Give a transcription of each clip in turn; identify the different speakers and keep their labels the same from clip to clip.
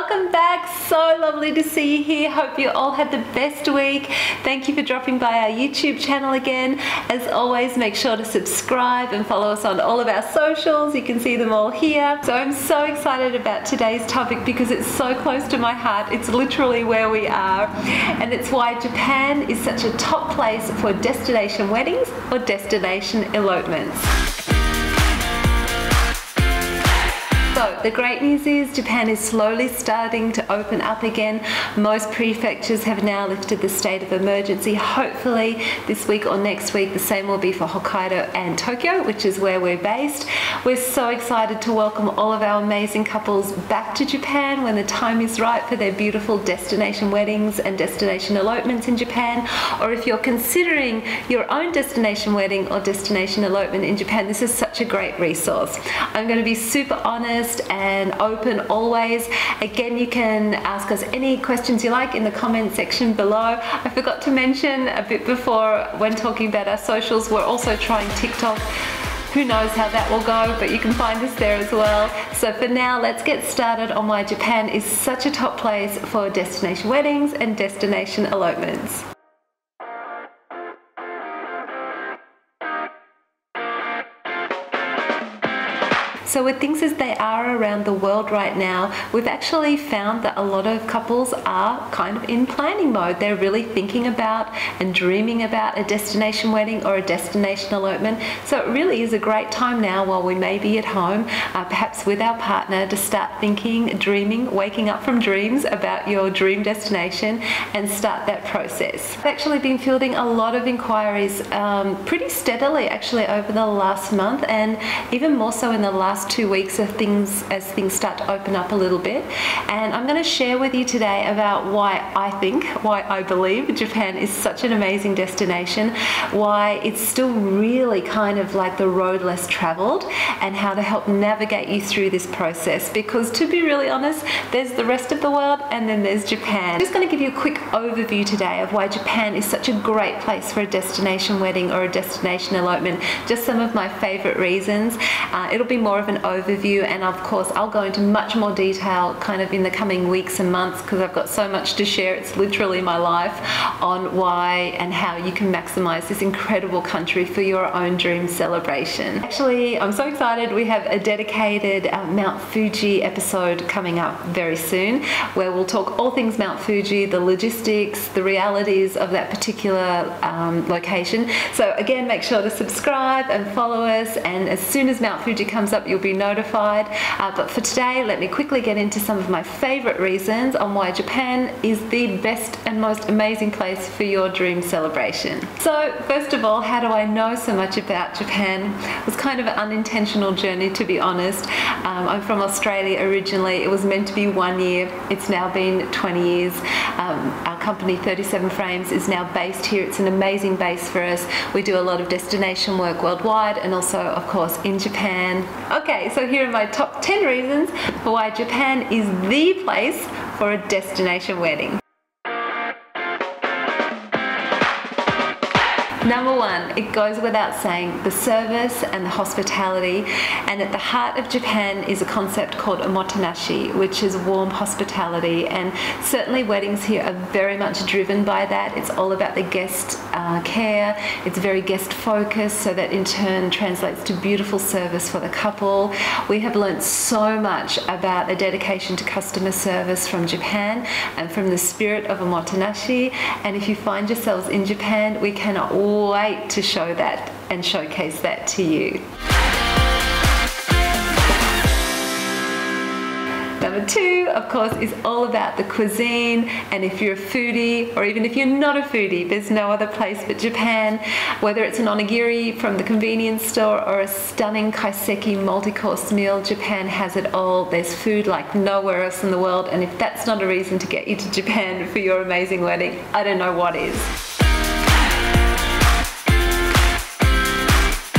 Speaker 1: welcome back. So lovely to see you here. Hope you all had the best week. Thank you for dropping by our YouTube channel again. As always, make sure to subscribe and follow us on all of our socials. You can see them all here. So I'm so excited about today's topic because it's so close to my heart. It's literally where we are, and it's why Japan is such a top place for destination weddings or destination elopements. So the great news is Japan is slowly starting to open up again. Most prefectures have now lifted the state of emergency. Hopefully this week or next week the same will be for Hokkaido and Tokyo, which is where we're based. We're so excited to welcome all of our amazing couples back to Japan when the time is right for their beautiful destination weddings and destination elopements in Japan. Or if you're considering your own destination wedding or destination elopement in Japan, this is such a great resource. I'm going to be super honest and open always. Again, you can ask us any questions you like in the comment section below. I forgot to mention a bit before when talking about our socials, we're also trying TikTok. Who knows how that will go, but you can find us there as well. So for now, let's get started on why Japan is such a top place for destination weddings and destination elopements. So with things as they are around the world right now, we've actually found that a lot of couples are kind of in planning mode. They're really thinking about and dreaming about a destination wedding or a destination elopement. So it really is a great time now while we may be at home, perhaps with our partner, to start thinking, dreaming, waking up from dreams about your dream destination and start that process. I've actually been fielding a lot of inquiries pretty steadily actually over the last month, and even more so in the last 2 weeks as things start to open up a little bit. And I'm going to share with you today about why I believe Japan is such an amazing destination, why it's still really kind of like the road less traveled, and how to help navigate you through this process. Because to be really honest, there's the rest of the world and then there's Japan. I'm just going to give you a quick overview today of why Japan is such a great place for a destination wedding or a destination elopement. Just some of my favorite reasons. It'll be more of an overview, and of course I'll go into much more detail kind of in the coming weeks and months because I've got so much to share. It's literally my life on why and how you can maximize this incredible country for your own dream celebration. Actually, I'm so excited. We have a dedicated Mt Fuji episode coming up very soon where we'll talk all things Mt Fuji, the logistics, the realities of that particular location. So again, make sure to subscribe and follow us, and as soon as Mt Fuji comes up you'll be notified. But for today, let me quickly get into some of my favorite reasons on why Japan is the best and most amazing place for your dream celebration. So first of all, how do I know so much about Japan? It was kind of an unintentional journey, to be honest. I'm from Australia originally. It was meant to be 1 year. It's now been 20 years. Our company 37 Frames is now based here. It's an amazing base for us. We do a lot of destination work worldwide and also of course in Japan. Okay, so here are my top 10 reasons for why Japan is the place for a destination wedding. Number one, it goes without saying, the service and the hospitality. And at the heart of Japan is a concept called omotenashi, which is warm hospitality. And certainly weddings here are very much driven by that. It's all about the guest care. It's very guest focused, so that in turn translates to beautiful service for the couple. We have learnt so much about a dedication to customer service from Japan and from the spirit of omotenashi. And if you find yourselves in Japan, we cannot wait to show that and showcase that to you. Number two, of course, is all about the cuisine. And if you're a foodie, or even if you're not a foodie, there's no other place but Japan. Whether it's an onigiri from the convenience store or a stunning kaiseki multi-course meal, Japan has it all. There's food like nowhere else in the world. And if that's not a reason to get you to Japan for your amazing wedding, I don't know what is.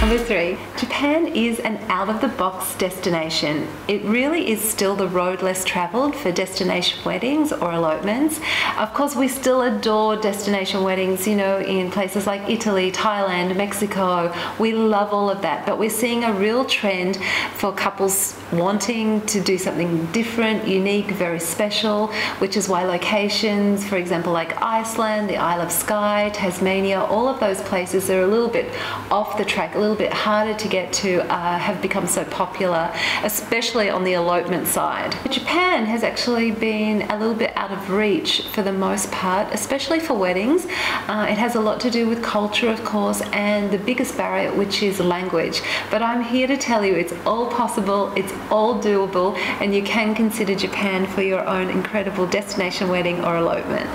Speaker 1: Number 3, Japan is an out-of-the-box destination. It really is still the road less traveled for destination weddings or elopements. Of course, we still adore destination weddings, you know, in places like Italy, Thailand, Mexico. We love all of that, but we're seeing a real trend for couples wanting to do something different, unique, very special, which is why locations, for example, like Iceland, the Isle of Skye, Tasmania, all of those places are a little bit off the track, a little bit harder to get to, have become so popular, especially on the elopement side. Japan has actually been a little bit out of reach for the most part, especially for weddings. It has a lot to do with culture, of course, and the biggest barrier, which is language. But I'm here to tell you it's all possible, it's all doable, and you can consider Japan for your own incredible destination wedding or elopement.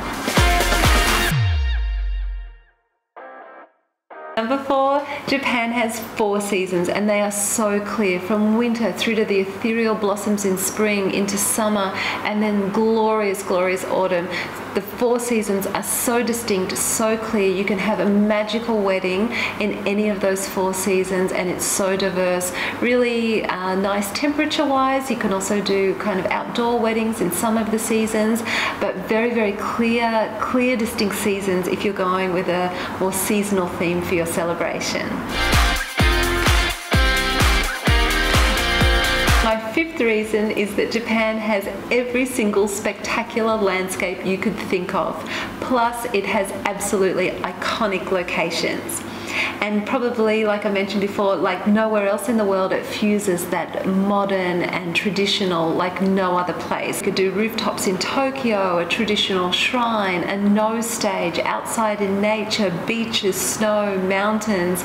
Speaker 1: Number 4, Japan has 4 seasons, and they are so clear, from winter through to the ethereal blossoms in spring into summer, and then glorious, glorious autumn. The 4 seasons are so distinct, so clear. You can have a magical wedding in any of those 4 seasons, and it's so diverse. Really nice temperature-wise. You can also do kind of outdoor weddings in some of the seasons, but very, very clear, distinct seasons if you're going with a more seasonal theme for your celebration. My 5th reason is that Japan has every single spectacular landscape you could think of. Plus, it has absolutely iconic locations. And probably, like I mentioned before, like nowhere else in the world, it fuses that modern and traditional like no other place. You could do rooftops in Tokyo, a traditional shrine, a nose stage, outside in nature, beaches, snow, mountains,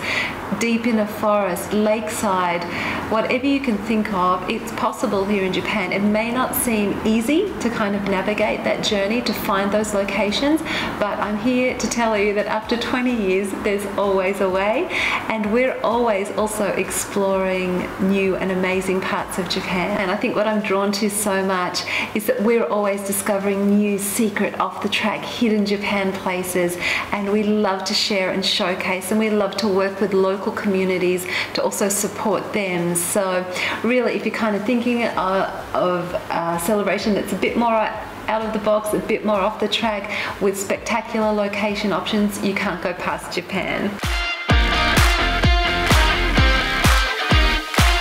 Speaker 1: deep in a forest, lakeside, whatever you can think of, it's possible here in Japan. It may not seem easy to kind of navigate that journey to find those locations, but I'm here to tell you that after 20 years, there's always a way, and we're always also exploring new and amazing parts of Japan. And I think what I'm drawn to so much is that we're always discovering new, secret, off-the-track, hidden Japan places, and we love to share and showcase, and we love to work with local communities to also support them. So really, if you're kind of thinking of a celebration that's a bit more out of the box, a bit more off the track, with spectacular location options, you can't go past Japan.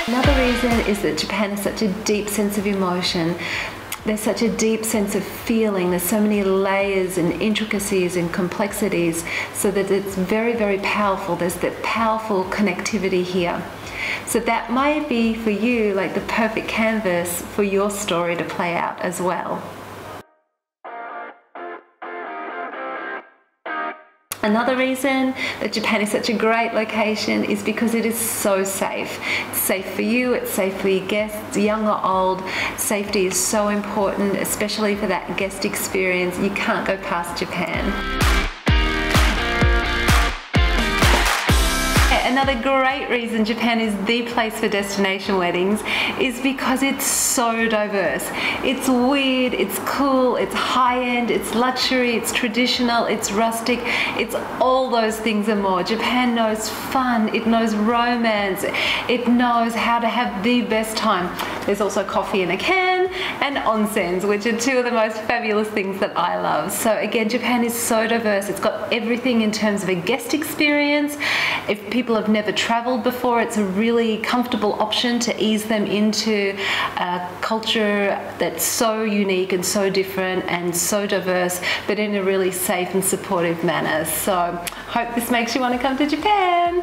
Speaker 1: Another reason is that Japan has such a deep sense of emotion. There's such a deep sense of feeling. There's so many layers and intricacies and complexities, so that it's very, very powerful. There's that powerful connectivity here. So that might be for you like the perfect canvas for your story to play out as well. Another reason that Japan is such a great location is because it is so safe. It's safe for you, it's safe for your guests, young or old. Safety is so important, especially for that guest experience. You can't go past Japan. Another great reason Japan is the place for destination weddings is because it's so diverse. It's weird, it's cool, it's high-end, it's luxury, it's traditional, it's rustic, it's all those things and more. Japan knows fun, it knows romance, it knows how to have the best time. There's also coffee in a can and onsens, which are 2 of the most fabulous things that I love. So again, Japan is so diverse. It's got everything in terms of a guest experience. If people have never traveled before, it's a really comfortable option to ease them into a culture that's so unique and so different and so diverse, but in a really safe and supportive manner. So hope this makes you want to come to Japan.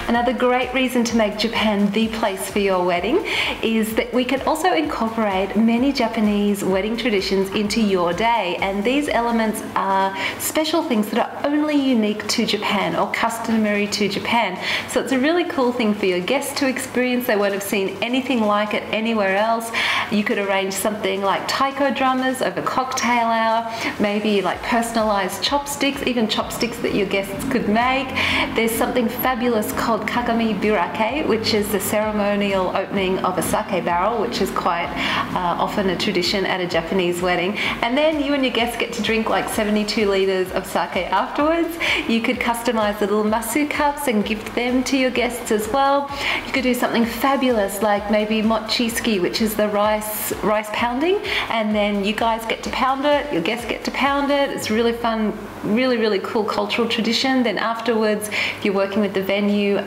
Speaker 1: Another great reason to make Japan the place for your wedding is that we can also incorporate many Japanese wedding traditions into your day, and these elements are special things that are only unique to Japan or customary to Japan. So it's a really cool thing for your guests to experience. They won't have seen anything like it anywhere else. You could arrange something like taiko dramas over cocktail hour, maybe like personalized chopsticks, even chopsticks that your guests could make. There's something fabulous called called Kagami Burake, which is the ceremonial opening of a sake barrel, which is quite often a tradition at a Japanese wedding. And then you and your guests get to drink like 72 litres of sake afterwards. You could customise the little masu cups and gift them to your guests as well. You could do something fabulous like maybe mochi-ski, which is the rice pounding, and then you guys get to pound it, your guests get to pound it. It's really fun, really cool cultural tradition. Then afterwards, if you're working with the venue,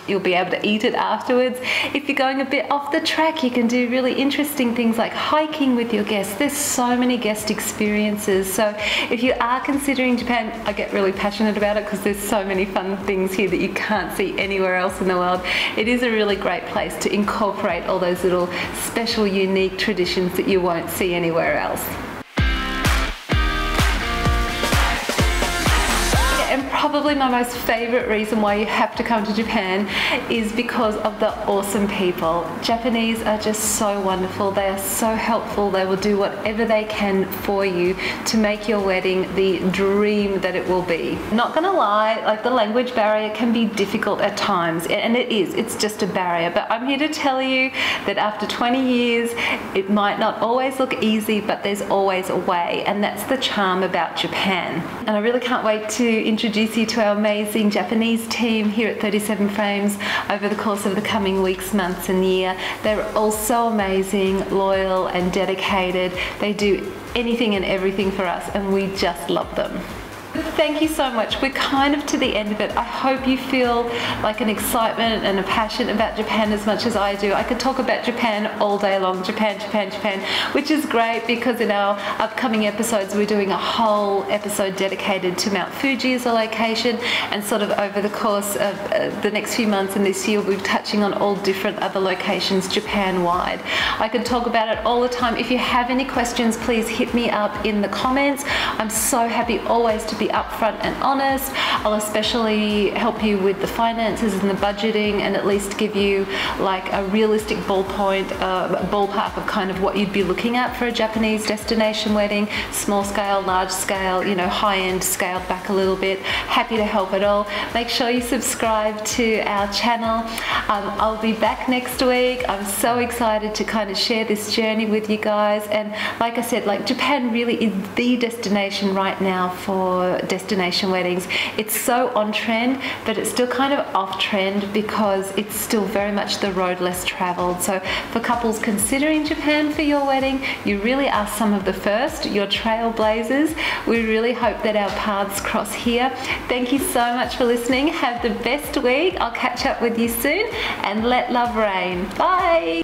Speaker 1: you'll be able to eat it afterwards. If you're going a bit off the track, you can do really interesting things like hiking with your guests. There's so many guest experiences. So if you are considering Japan, I get really passionate about it because there's so many fun things here that you can't see anywhere else in the world. It is a really great place to incorporate all those little special, unique traditions that you won't see anywhere else. And probably my most favorite reason why you have to come to Japan is because of the awesome people. Japanese are just so wonderful. They are so helpful. They will do whatever they can for you to make your wedding the dream that it will be. Not gonna lie, like the language barrier can be difficult at times, and it is. It's just a barrier. But I'm here to tell you that after 20 years, it might not always look easy, but there's always a way, and that's the charm about Japan. And I really can't wait to introduce you to our amazing Japanese team here at 37 Frames over the course of the coming weeks, months and year. They're all so amazing, loyal and dedicated. They do anything and everything for us, and we just love them. Thank you so much. We're kind of to the end of it. I hope you feel like an excitement and a passion about Japan as much as I do. I could talk about Japan all day long. Japan, which is great because in our upcoming episodes we're doing a whole episode dedicated to Mt Fuji as a location, and sort of over the course of the next few months and this year we'll be touching on all different other locations Japan-wide. I could talk about it all the time. If you have any questions, please hit me up in the comments. I'm so happy always to be upfront and honest. I'll especially help you with the finances and the budgeting, and at least give you like a realistic ballpark of kind of what you'd be looking at for a Japanese destination wedding. Small scale, large scale, you know, high end, scaled back a little bit. Happy to help at all. Make sure you subscribe to our channel. I'll be back next week. I'm so excited to kind of share this journey with you guys. And like I said, like Japan really is the destination right now for destination weddings. It's so on trend, but it's still kind of off trend because it's still very much the road less traveled. So for couples considering Japan for your wedding, you really are some of the first, you're trailblazers. We really hope that our paths cross here. Thank you so much for listening. Have the best week. I'll catch up with you soon, and let love reign. Bye.